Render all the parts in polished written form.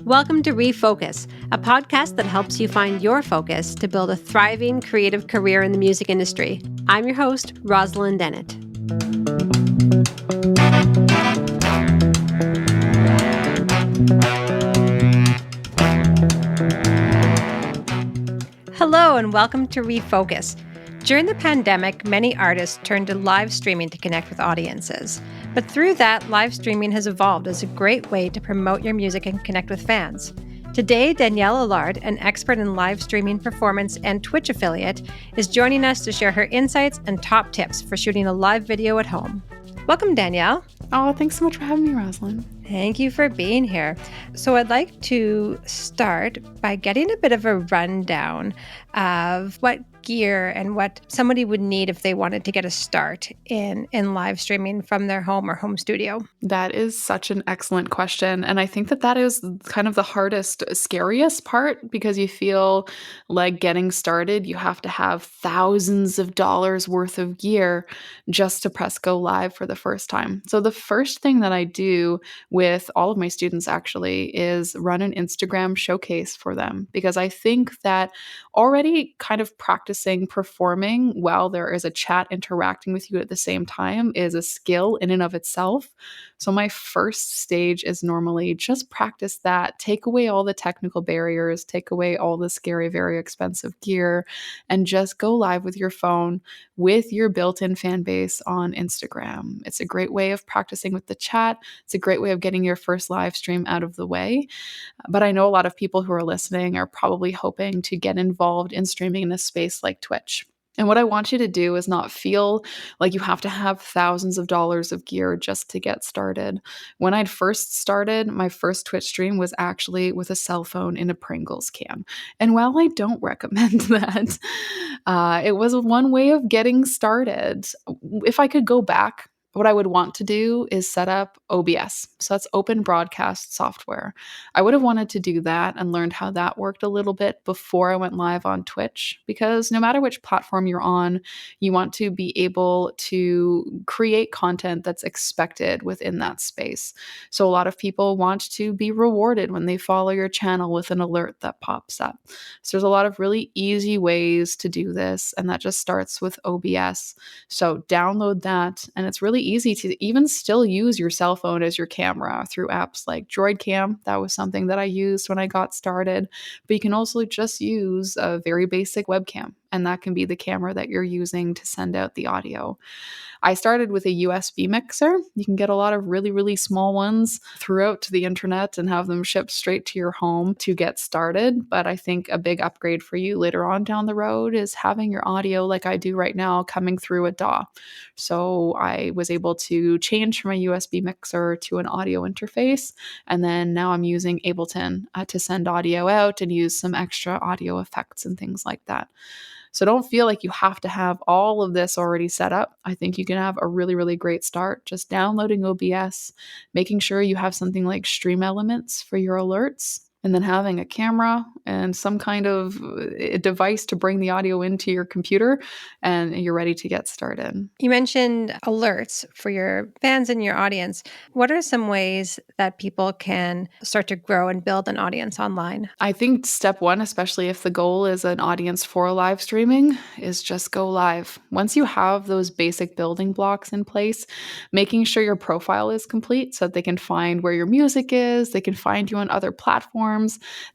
Welcome to ReFocus, a podcast that helps you find your focus to build a thriving creative career in the music industry. I'm your host, Rosalyn Dennett. Hello and welcome to ReFocus. During the pandemic, many artists turned to live streaming to connect with audiences. But through that, live streaming has evolved as a great way to promote your music and connect with fans. Today, Danielle Allard, an expert in live streaming performance and Twitch affiliate, is joining us to share her insights and top tips for shooting a live video at home. Welcome, Danielle. Oh, thanks so much for having me, Rosalyn. Thank you for being here. So I'd like to start by getting a bit of a rundown of what gear and what somebody would need if they wanted to get a start in live streaming from their home or home studio. That is such an excellent question. And I think that is kind of the hardest, scariest part because you feel like getting started, you have to have thousands of dollars worth of gear just to press go live for the first time. So the first thing that I do with all of my students actually is run an Instagram showcase for them because I think that already kind of practicing performing while there is a chat interacting with you at the same time is a skill in and of itself. So my first stage is normally just practice that, take away all the technical barriers, take away all the scary, very expensive gear, and just go live with your phone with your built-in fan base on Instagram. It's a great way of practicing with the chat. It's a great way of getting your first live stream out of the way. But I know a lot of people who are listening are probably hoping to get involved in streaming in a space like Twitch. And what I want you to do is not feel like you have to have thousands of dollars of gear just to get started. When I'd first started, my first Twitch stream was actually with a cell phone in a Pringles can. And while I don't recommend that, it was one way of getting started. If I could go back, what I would want to do is set up OBS. So that's open broadcast software. I would have wanted to do that and learned how that worked a little bit before I went live on Twitch, because no matter which platform you're on, you want to be able to create content that's expected within that space. So a lot of people want to be rewarded when they follow your channel with an alert that pops up. So there's a lot of really easy ways to do this, and that just starts with OBS. So download that, and it's really easy to even still use your cell phone as your camera through apps like DroidCam. That was something that I used when I got started. But you can also just use a very basic webcam, and that can be the camera that you're using to send out the audio. I started with a USB mixer. You can get a lot of really, really small ones throughout the internet and have them shipped straight to your home to get started. But I think a big upgrade for you later on down the road is having your audio, like I do right now, coming through a DAW. So I was able to change from a USB mixer to an audio interface. And then now I'm using Ableton to send audio out and use some extra audio effects and things like that. So don't feel like you have to have all of this already set up. I think you can have a really, really great start just downloading OBS, making sure you have something like Stream Elements for your alerts, and then having a camera and some kind of device to bring the audio into your computer, and you're ready to get started. You mentioned alerts for your fans and your audience. What are some ways that people can start to grow and build an audience online? I think step one, especially if the goal is an audience for live streaming, is just go live. Once you have those basic building blocks in place, making sure your profile is complete so that they can find where your music is, they can find you on other platforms.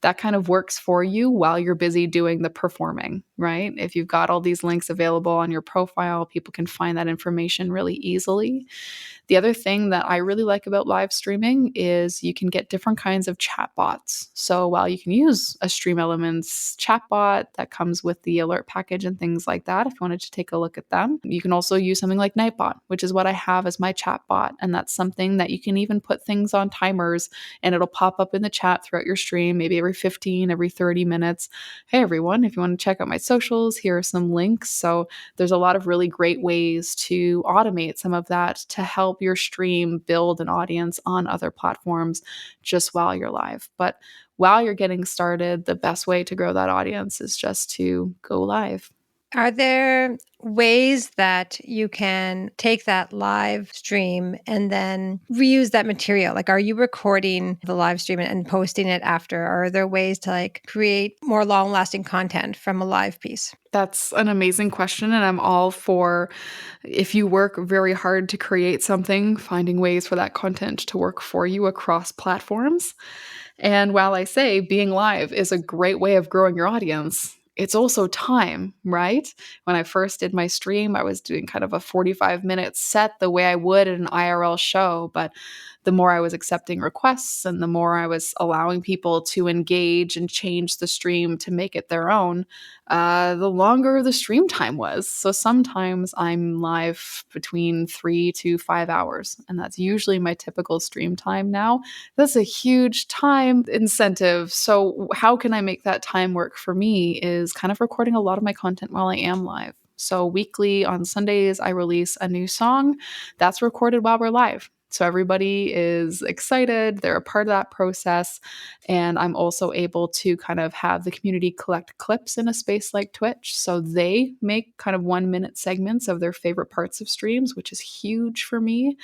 That kind of works for you while you're busy doing the performing, right? If you've got all these links available on your profile, people can find that information really easily. The other thing that I really like about live streaming is you can get different kinds of chatbots. So while you can use a Stream Elements chatbot that comes with the alert package and things like that, if you wanted to take a look at them, you can also use something like Nightbot, which is what I have as my chatbot. And that's something that you can even put things on timers and it'll pop up in the chat throughout your stream, maybe every 15, every 30 minutes. Hey, everyone, if you want to check out my socials, here are some links. So there's a lot of really great ways to automate some of that to help your stream build an audience on other platforms just while you're live. But while you're getting started, the best way to grow that audience is just to go live. Are there ways that you can take that live stream and then reuse that material? Like, are you recording the live stream and posting it after? Or are there ways to like create more long lasting content from a live piece? That's an amazing question, and I'm all for if you work very hard to create something, finding ways for that content to work for you across platforms. And while I say being live is a great way of growing your audience, it's also time, right? When I first did my stream, I was doing kind of a 45-minute set the way I would at an IRL show, but the more I was accepting requests and the more I was allowing people to engage and change the stream to make it their own, the longer the stream time was. So sometimes I'm live between 3 to 5 hours, and that's usually my typical stream time now. That's a huge time incentive. So, how can I make that time work for me is kind of recording a lot of my content while I am live. So, weekly on Sundays, I release a new song that's recorded while we're live. So everybody is excited, they're a part of that process. And I'm also able to kind of have the community collect clips in a space like Twitch. So they make kind of 1 minute segments of their favorite parts of streams, which is huge for me.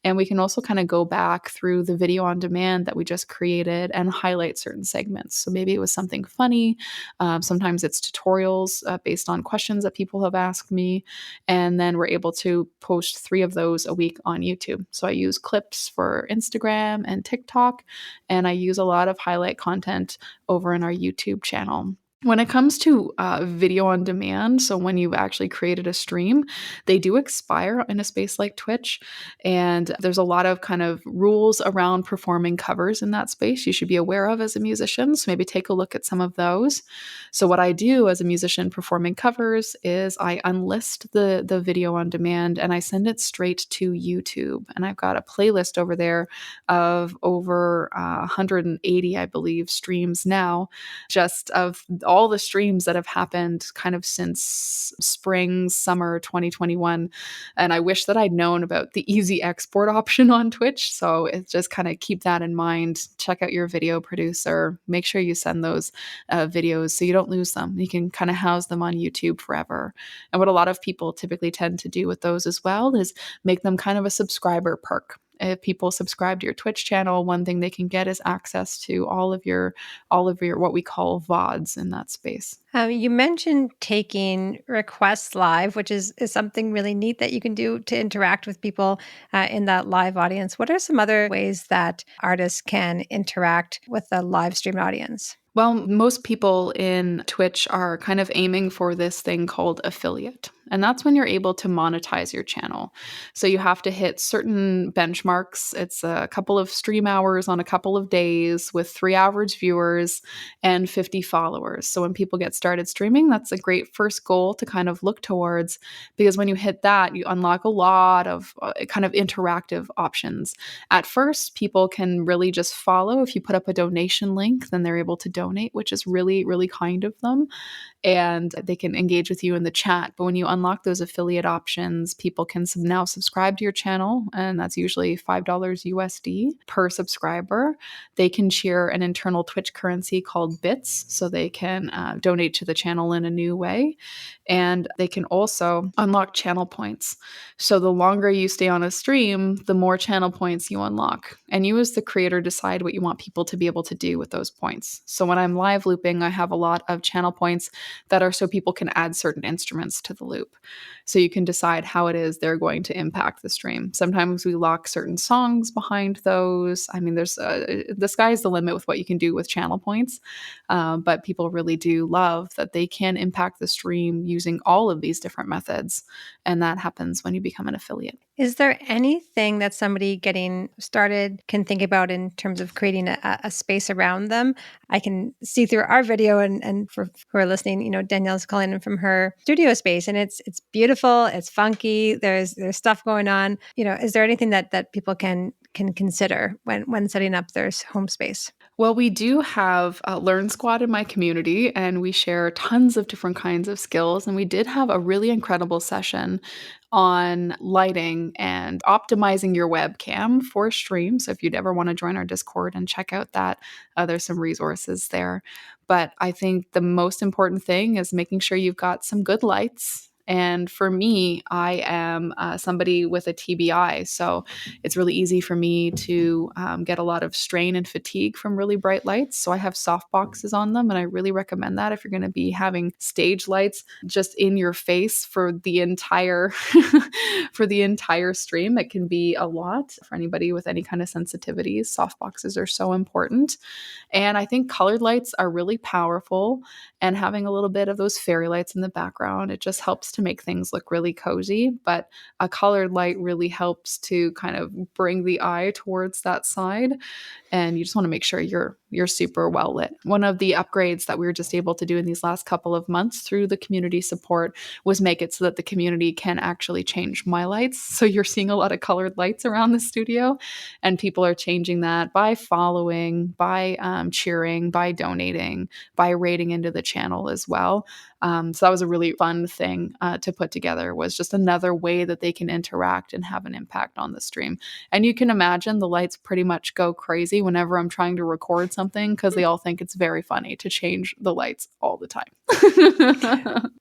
And we can also kind of go back through the video on demand that we just created and highlight certain segments. So maybe it was something funny. Sometimes it's tutorials based on questions that people have asked me. And then we're able to post 3 of those a week on YouTube. So I use clips for Instagram and TikTok, and I use a lot of highlight content over in our YouTube channel. When it comes to video on demand, so when you've actually created a stream, they do expire in a space like Twitch. And there's a lot of kind of rules around performing covers in that space you should be aware of as a musician. So maybe take a look at some of those. So what I do as a musician performing covers is I unlist the video on demand and I send it straight to YouTube. And I've got a playlist over there of over 180, I believe, streams now, just of all the streams that have happened kind of since spring, summer 2021. And I wish that I'd known about the easy export option on Twitch. So it's just kind of keep that in mind. Check out your video producer. Make sure you send those videos so you don't lose them. You can kind of house them on YouTube forever. And what a lot of people typically tend to do with those as well is make them kind of a subscriber perk. If people subscribe to your Twitch channel, one thing they can get is access to all of your what we call VODs in that space. You mentioned taking requests live, which is something really neat that you can do to interact with people in that live audience. What are some other ways that artists can interact with the live stream audience? Well, most people in Twitch are kind of aiming for this thing called affiliate. And that's when you're able to monetize your channel. So you have to hit certain benchmarks. It's a couple of stream hours on a couple of days with 3 average viewers and 50 followers. So when people get started streaming, that's a great first goal to kind of look towards, because when you hit that, you unlock a lot of kind of interactive options. At first, people can really just follow. If you put up a donation link, then they're able to donate, which is really, really kind of them. And they can engage with you in the chat. But when you unlock those affiliate options, people can now subscribe to your channel, and that's usually $5 USD per subscriber. They can share an internal Twitch currency called bits, so they can donate to the channel in a new way. And they can also unlock channel points. So the longer you stay on a stream, the more channel points you unlock. And you as the creator decide what you want people to be able to do with those points. So when I'm live looping, I have a lot of channel points that are so people can add certain instruments to the loop. So you can decide how it is they're going to impact the stream. Sometimes we lock certain songs behind those. I mean, there's the sky's the limit with what you can do with channel points. But people really do love that they can impact the stream using all of these different methods. And that happens when you become an affiliate. Is there anything that somebody getting started can think about in terms of creating a space around them? I can see through our video, and for who are listening, Danielle's calling in from her studio space, and it's beautiful, it's funky. There's stuff going on. Is there anything that people can consider when setting up their home space? Well, we do have a Learn Squad in my community, and we share tons of different kinds of skills. And we did have a really incredible session on lighting and optimizing your webcam for stream. So if you'd ever want to join our Discord and check out that, there's some resources there. But I think the most important thing is making sure you've got some good lights. And for me, I am somebody with a TBI. So it's really easy for me to get a lot of strain and fatigue from really bright lights. So I have soft boxes on them, and I really recommend that if you're going to be having stage lights just in your face for the entire for the entire stream. It can be a lot for anybody with any kind of sensitivities. Soft boxes are so important. And I think colored lights are really powerful, and having a little bit of those fairy lights in the background, it just helps to make things look really cozy. But a colored light really helps to kind of bring the eye towards that side, and you just want to make sure you're super well lit. One of the upgrades that we were just able to do in these last couple of months through the community support was make it so that the community can actually change my lights. So you're seeing a lot of colored lights around the studio, and people are changing that by following, by cheering, by donating, by rating into the channel as well. So that was a really fun thing to put together, was just another way that they can interact and have an impact on the stream. And you can imagine the lights pretty much go crazy whenever I'm trying to record something, because they all think it's very funny to change the lights all the time.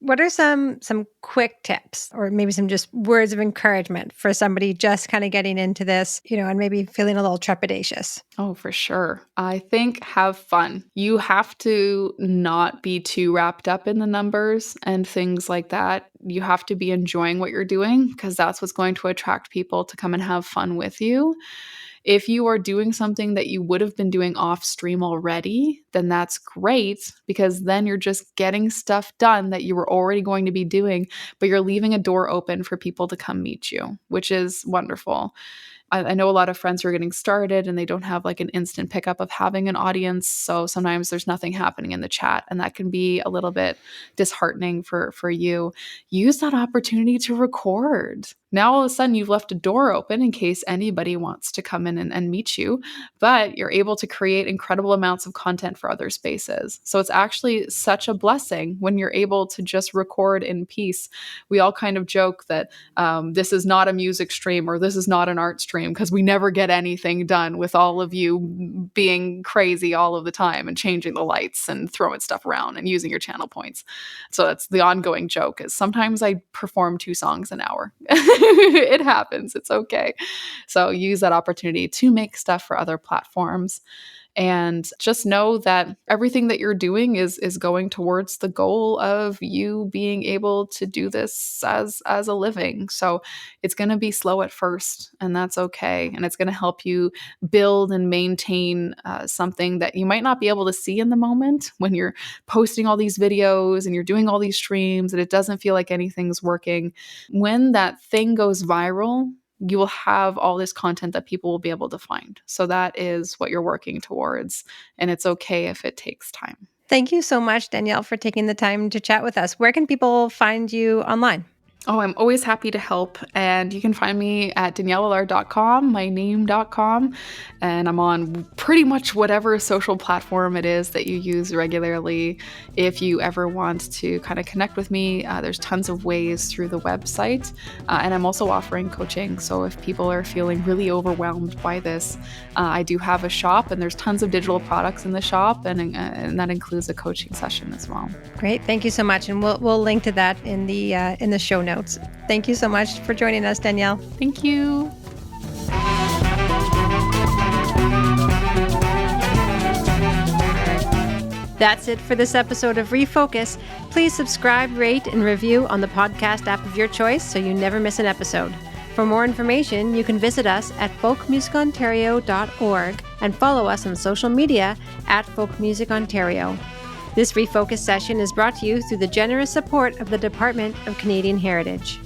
What are some quick tips, or maybe some just words of encouragement for somebody just kind of getting into this, and maybe feeling a little trepidatious? Oh, for sure. I think have fun. You have to not be too wrapped up in the numbers and things like that. You have to be enjoying what you're doing, because that's what's going to attract people to come and have fun with you. If you are doing something that you would have been doing off stream already, then that's great, because then you're just getting stuff done that you were already going to be doing, but you're leaving a door open for people to come meet you, which is wonderful. I know a lot of friends who are getting started and they don't have like an instant pickup of having an audience. So sometimes there's nothing happening in the chat, and that can be a little bit disheartening for you. Use that opportunity to record. Now all of a sudden you've left a door open in case anybody wants to come in and meet you, but you're able to create incredible amounts of content for other spaces. So it's actually such a blessing when you're able to just record in peace. We all kind of joke that this is not a music stream or this is not an art stream, because we never get anything done with all of you being crazy all of the time and changing the lights and throwing stuff around and using your channel points. So that's the ongoing joke, is sometimes I perform 2 songs an hour. It happens. It's okay. So use that opportunity to make stuff for other platforms. And just know that everything that you're doing is going towards the goal of you being able to do this as a living. So it's going to be slow at first, and that's okay. And it's going to help you build and maintain something that you might not be able to see in the moment when you're posting all these videos and you're doing all these streams and it doesn't feel like anything's working. When that thing goes viral, you will have all this content that people will be able to find. So that is what you're working towards. And it's okay if it takes time. Thank you so much, Danielle, for taking the time to chat with us. Where can people find you online? Oh, I'm always happy to help. And you can find me at DanielleAllard.com, my name.com. And I'm on pretty much whatever social platform it is that you use regularly. If you ever want to kind of connect with me, there's tons of ways through the website. And I'm also offering coaching. So if people are feeling really overwhelmed by this, I do have a shop, and there's tons of digital products in the shop. And that includes a coaching session as well. Great. Thank you so much. And we'll link to that in the show notes. Thank you so much for joining us, Danielle. Thank you. That's it for this episode of ReFocus. Please subscribe, rate, and review on the podcast app of your choice so you never miss an episode. For more information, you can visit us at folkmusicontario.org and follow us on social media at folkmusicontario. This ReFocus session is brought to you through the generous support of the Department of Canadian Heritage.